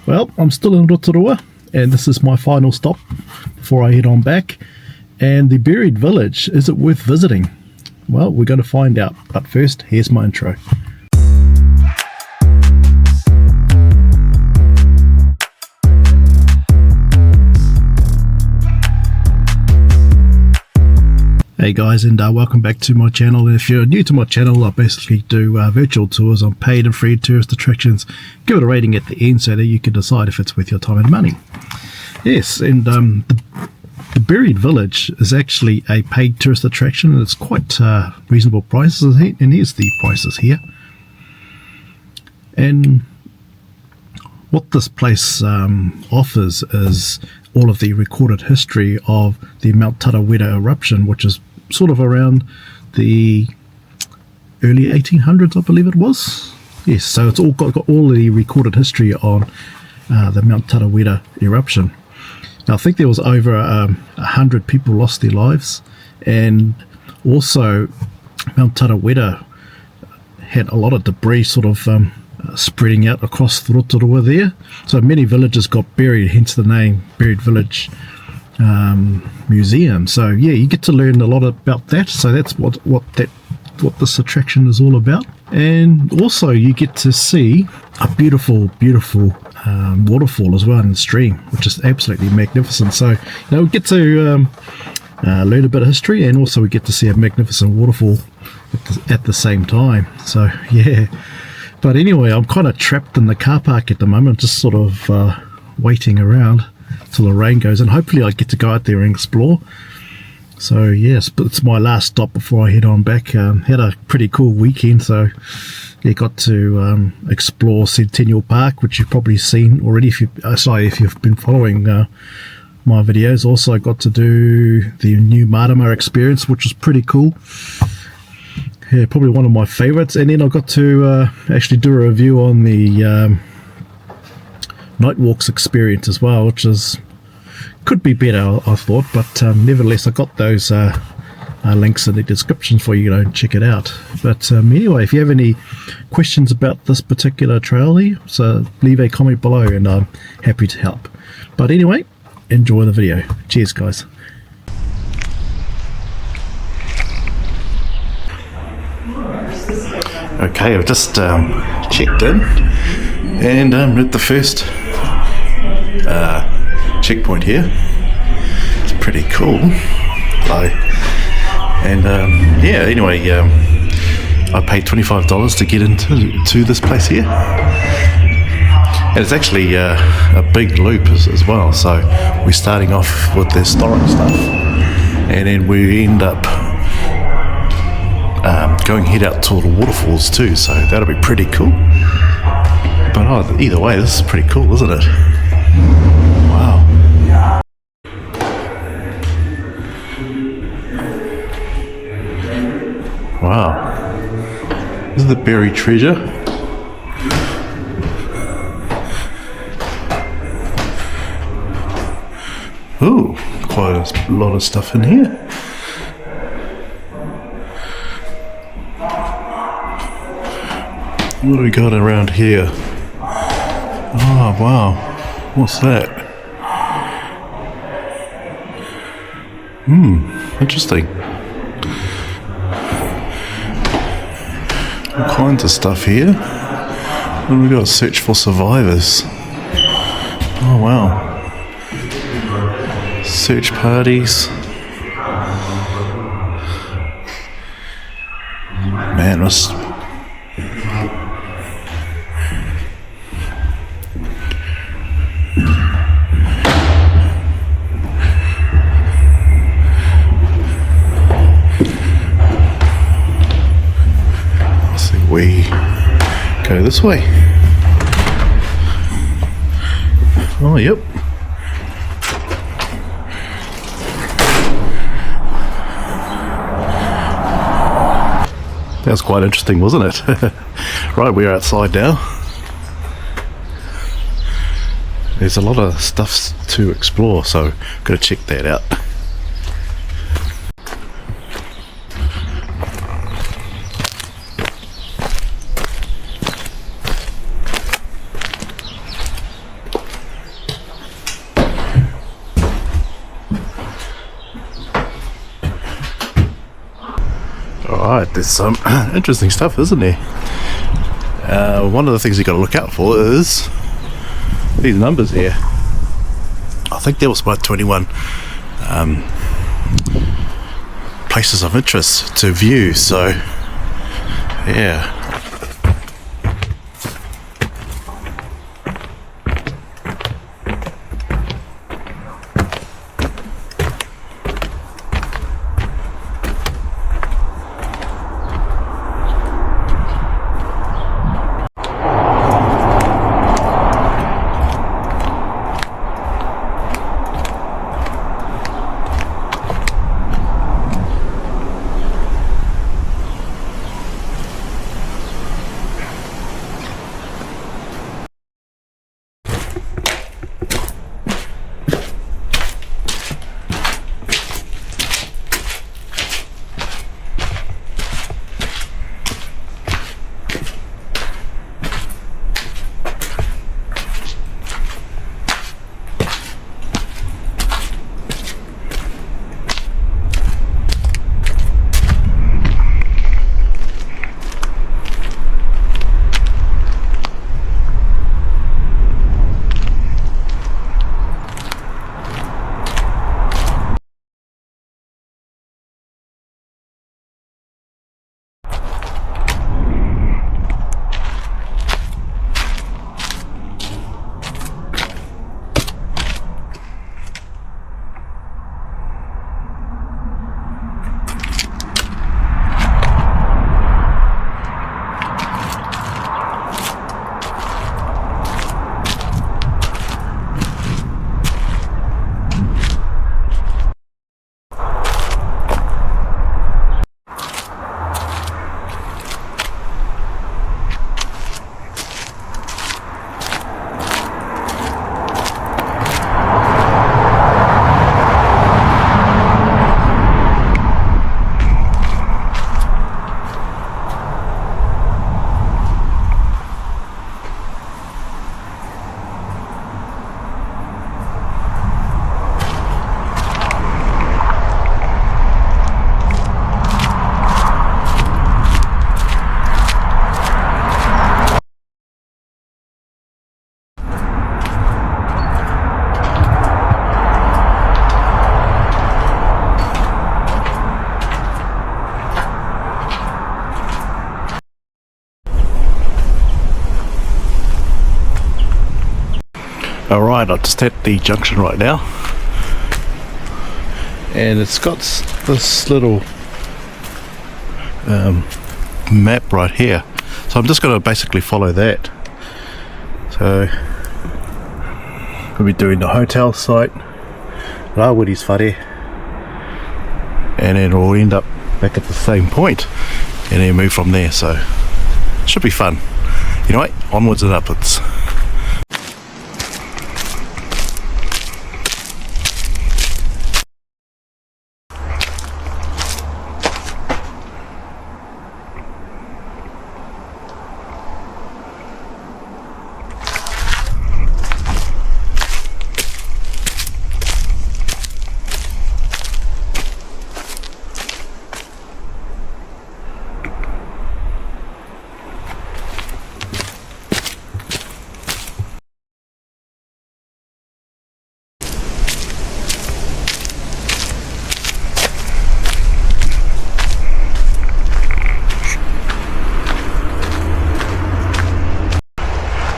Well, I'm still in Rotorua, and this is my final stop before I head on back. And the buried village, is it worth visiting? Well, we're going to find out, but first, here's my intro. Hey guys, and welcome back to my channel. And if you're new to my channel, I basically do virtual tours on paid and free tourist attractions. Give it a rating at the end so that you can decide if it's worth your time and money. Yes, and the buried village is actually a paid tourist attraction, and it's quite reasonable prices. And here's the prices here. And what this place offers is all of the recorded history of the Mount Tarawera eruption, which is sort of around the early 1800s, I believe it was. Yes, so it's all got all the recorded history on the Mount Tarawera eruption. Now, I think there was over 100 people lost their lives, and also Mount Tarawera had a lot of debris sort of spreading out across the Rotorua there, so many villages got buried, hence the name Buried Village Museum. So yeah, you get to learn a lot about that. So that's what this attraction is all about. And also you get to see a beautiful waterfall as well in the stream, which is absolutely magnificent. So we get to learn a bit of history, and also we get to see a magnificent waterfall at the same time. So yeah. But anyway, I'm kind of trapped in the car park at the moment, just sort of waiting around till the rain goes, and hopefully I get to go out there and explore. So yes, but it's my last stop before I head on back. Had a pretty cool weekend, so yeah, got to explore Centennial Park, which you've probably seen already if you've been following my videos. Also got to do the new Marama experience, which was pretty cool. Yeah, probably one of my favorites. And then I got to actually do a review on the Night Walks experience as well, which could be better, I thought, but nevertheless I got those links in the description for you to check it out. But anyway, if you have any questions about this particular trail here, so leave a comment below and I'm happy to help. But anyway, enjoy the video. Cheers guys. Okay, I've just checked in, and I'm at the first checkpoint here. It's pretty cool. And yeah, anyway, I paid $25 to get into this place here, and it's actually a big loop as well. So we're starting off with the historic stuff, and then we end up head out to all the waterfalls too, so that'll be pretty cool. But either way, this is pretty cool, isn't it? Wow. Wow. This is the buried treasure. Ooh, quite a lot of stuff in here. What do we got around here? Oh wow, what's that? Interesting. All kinds of stuff here. What do we got? Search for survivors. Oh wow. Search parties. Man, let's we go this way. Oh, yep. That was quite interesting, wasn't it? Right, we're outside now. There's a lot of stuff to explore, so gotta check that out. Alright, there's some interesting stuff, isn't there? One of the things you got to look out for is these numbers here. I think there was about 21 places of interest to view, so yeah. Alright, I'm just at the junction right now, and it's got this little map right here, so I'm just going to basically follow that. So we'll be doing the hotel site, Rawiri's whare, and then we'll end up back at the same point and then move from there, so should be fun. Anyway, onwards and upwards.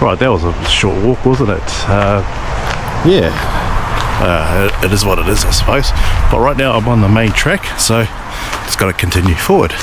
Right, that was a short walk, wasn't it? Yeah, it is what it is, I suppose. But right now I'm on the main track, so just got to continue forward.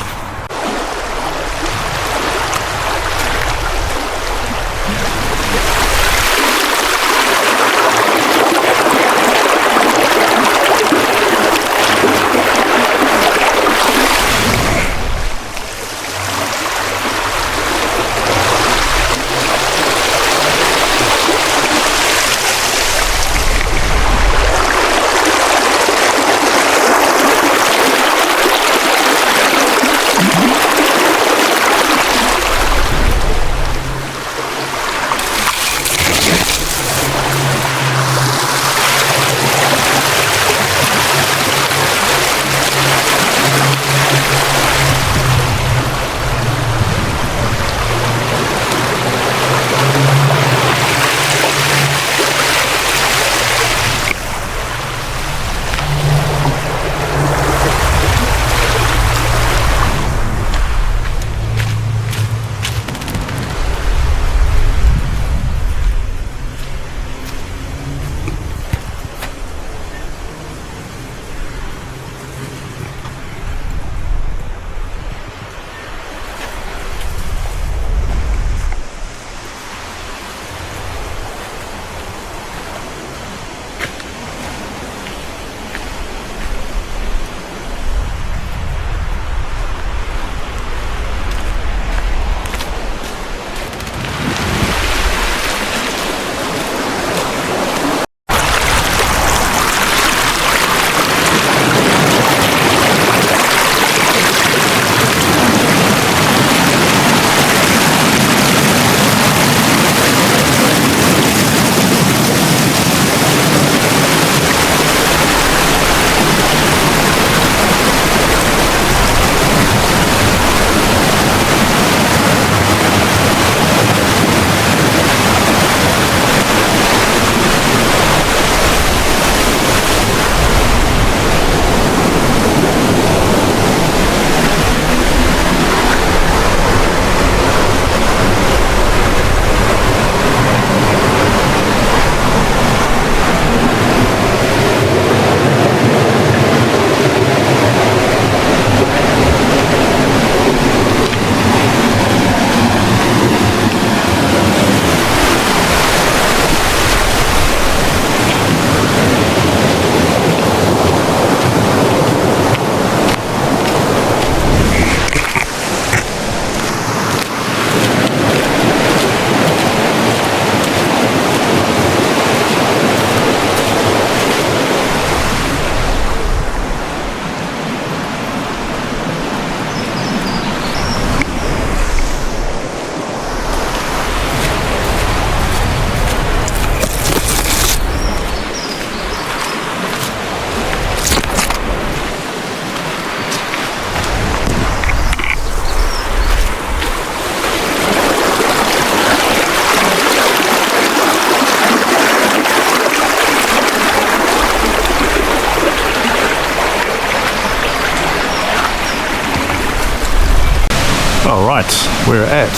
Alright, we're at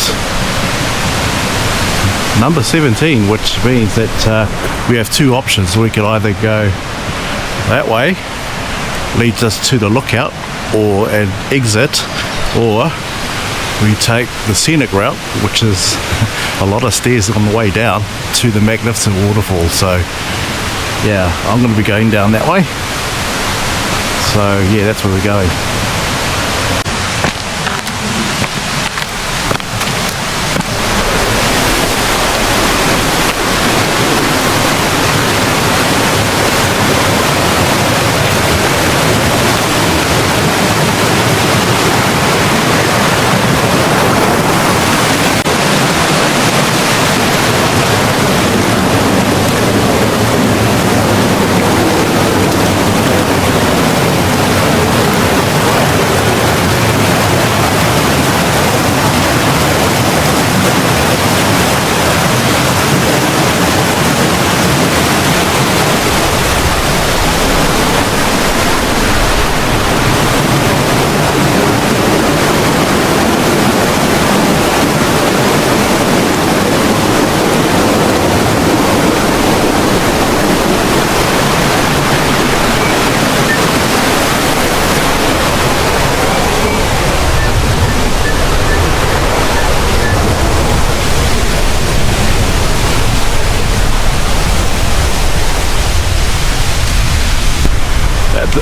number 17, which means that we have two options. We could either go that way, leads us to the lookout or an exit, or we take the scenic route, which is a lot of stairs on the way down to the magnificent waterfall. So yeah, I'm going to be going down that way. So yeah, that's where we're going.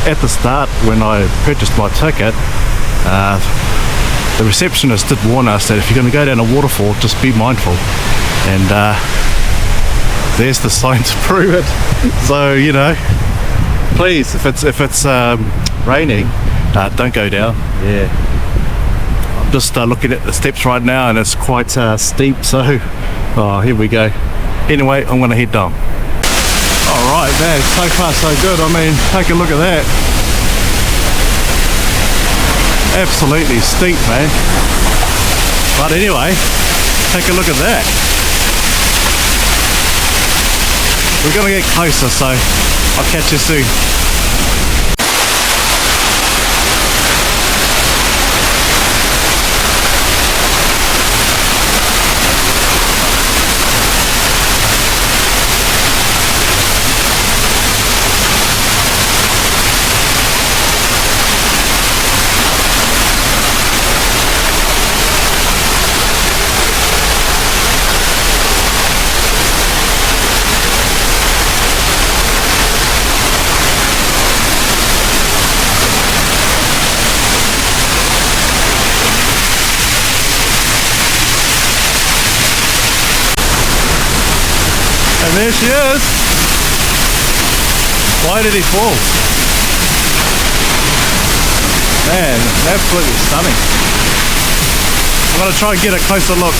At the start, when I purchased my ticket, the receptionist did warn us that if you're going to go down a waterfall, just be mindful. And there's the sign to prove it. So you know, please, if it's raining, don't go down. Yeah, I'm just looking at the steps right now, and it's quite steep. So, oh, here we go. Anyway, I'm going to head down. Alright, man, so far so good. I mean, take a look at that. Absolutely steep, man. But anyway, take a look at that. We're going to get closer, so I'll catch you soon. And there she is. Why did he fall? Man, absolutely stunning. I'm going to try and get a closer look.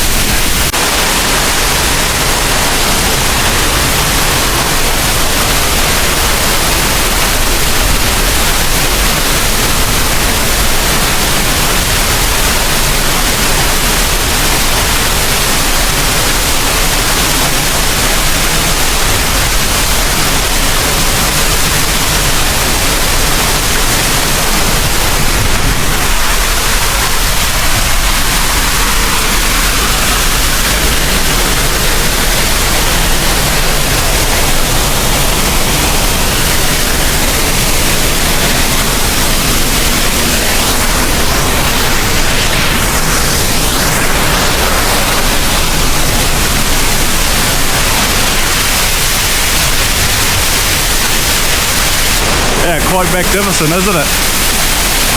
Yeah, quite magnificent, isn't it?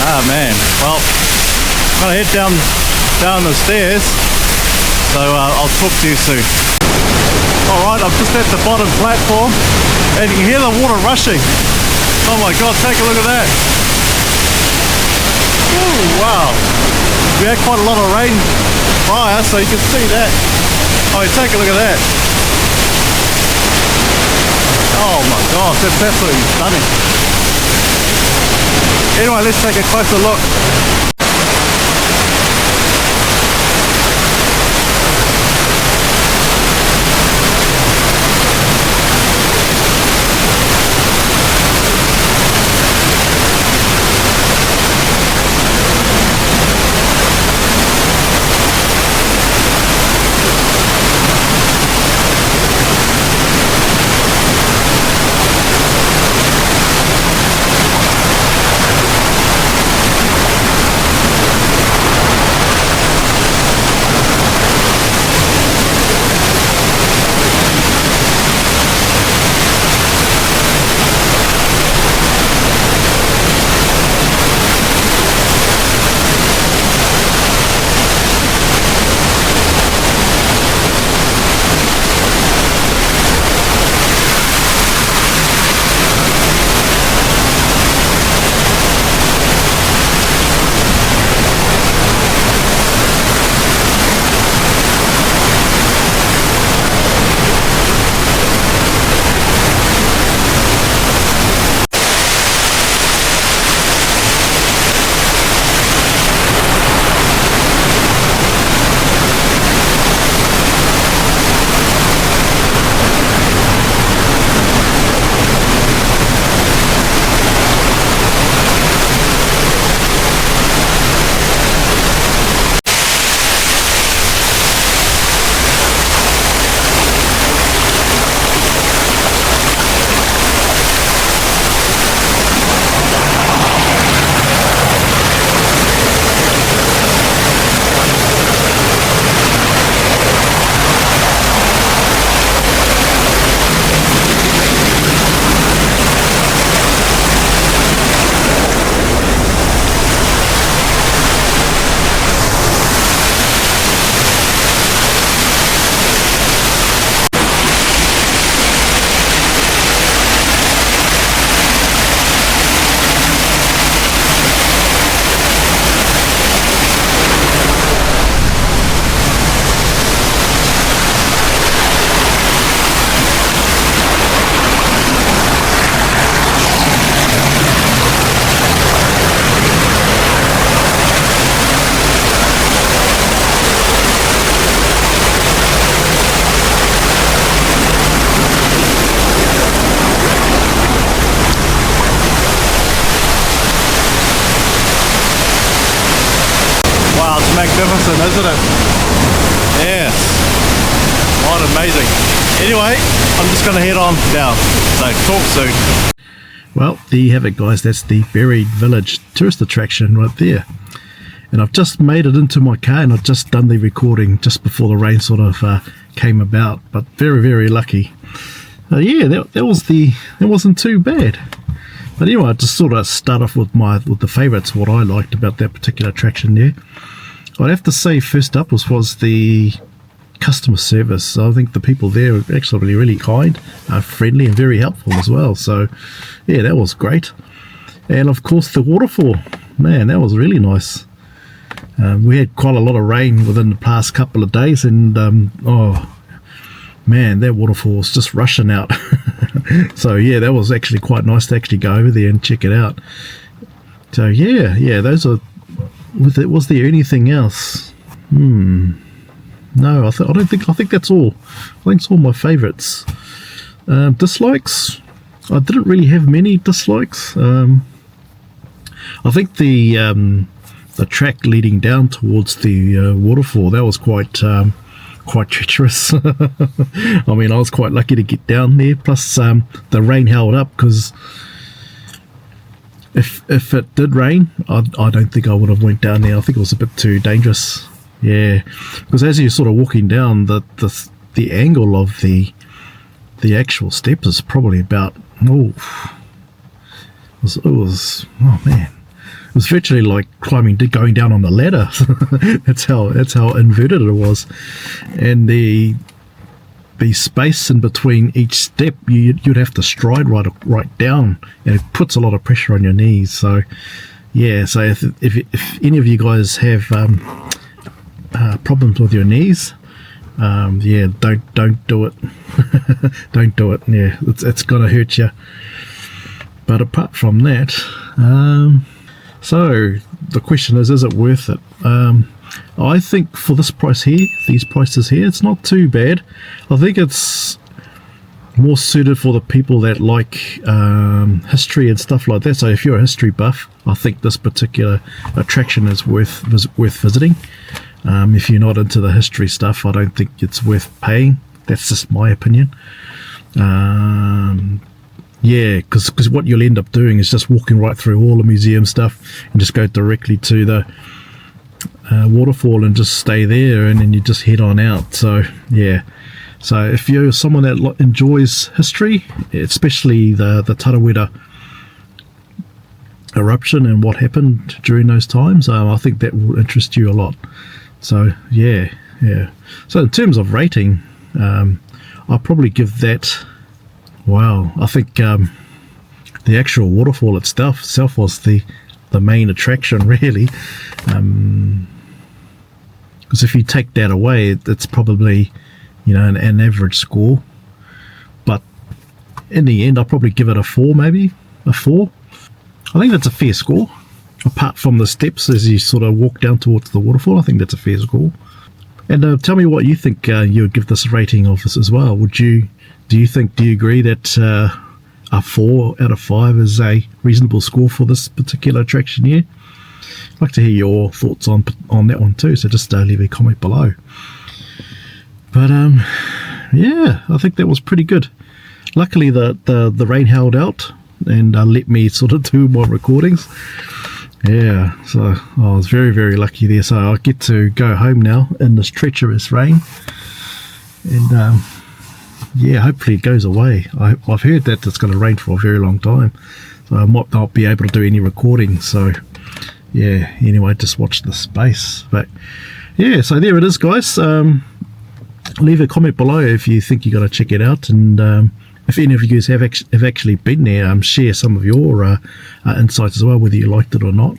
Ah, man. Well, I'm gonna head down the stairs, so I'll talk to you soon. Alright, I'm just at the bottom platform, and you can hear the water rushing. Oh my god, take a look at that. Ooh, wow. We had quite a lot of rain prior, so you can see that. Oh, take a look at that. Oh my gosh, that's absolutely stunning. Anyway, let's take a closer look. magnificent, isn't it? Yes. What amazing. Anyway, I'm just going to head on now. So talk soon. Well, there you have it, guys. That's the Buried Village tourist attraction right there. And I've just made it into my car, and I've just done the recording just before the rain sort of came about. But very, very lucky. Yeah, that wasn't too bad. But anyway, I just sort of start off with the favourites, what I liked about that particular attraction there. I'd have to say first up was the customer service. I think the people there were actually really kind, friendly, and very helpful as well. So yeah, that was great. And of course the waterfall, man, that was really nice. We had quite a lot of rain within the past couple of days, and oh man, that waterfall was just rushing out. So yeah, that was actually quite nice to actually go over there and check it out. So yeah, those are. Was there anything else? No, I think that's all. I think it's all my favourites. Dislikes, I didn't really have many dislikes. I think the track leading down towards the waterfall, that was quite treacherous. I mean, I was quite lucky to get down there. Plus, the rain held up, because if it did rain, I don't think I would have went down there. I think it was a bit too dangerous. Yeah, because as you're sort of walking down, the angle of the actual steps is probably about it was oh man, it was virtually like going down on a ladder. that's how inverted it was, and the space in between each step, you'd have to stride right down, and it puts a lot of pressure on your knees. So yeah, so if any of you guys have problems with your knees, yeah, don't do it. Don't do it. Yeah, it's gonna hurt you. But apart from that, so the question is it worth it? I think for this price here, these prices here, it's not too bad. I think it's more suited for the people that like history and stuff like that. So if you're a history buff, I think this particular attraction is worth visiting. If you're not into the history stuff, I don't think it's worth paying. That's just my opinion. Yeah, because what you'll end up doing is just walking right through all the museum stuff and just go directly to the waterfall and just stay there, and then you just head on out. So yeah, so if you're someone that enjoys history, especially the Tarawera eruption and what happened during those times, I think that will interest you a lot. So yeah. So in terms of rating, I'll probably give that. Wow, I think the actual waterfall itself was the main attraction, really. Because if you take that away, it's probably, an average score. But in the end, I'll probably give it a 4, maybe a 4. I think that's a fair score. Apart from the steps as you sort of walk down towards the waterfall, I think that's a fair score. And tell me what you think you would give this rating of this as well. Do you agree that a 4 out of 5 is a reasonable score for this particular attraction here? I'd like to hear your thoughts on that one too, so just leave a comment below. But yeah, I think that was pretty good. Luckily the rain held out and let me sort of do my recordings. Yeah, so I was very, very lucky there. So I get to go home now in this treacherous rain, and yeah, hopefully it goes away. I've heard that it's going to rain for a very long time, so I might not be able to do any recording. So yeah, anyway, just watch the space. But yeah, so there it is, guys. Leave a comment below if you think you got to check it out, and if any of you guys have actually been there, share some of your insights as well, whether you liked it or not.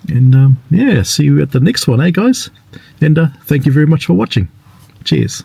And yeah, see you at the next one, guys. And thank you very much for watching. Cheers.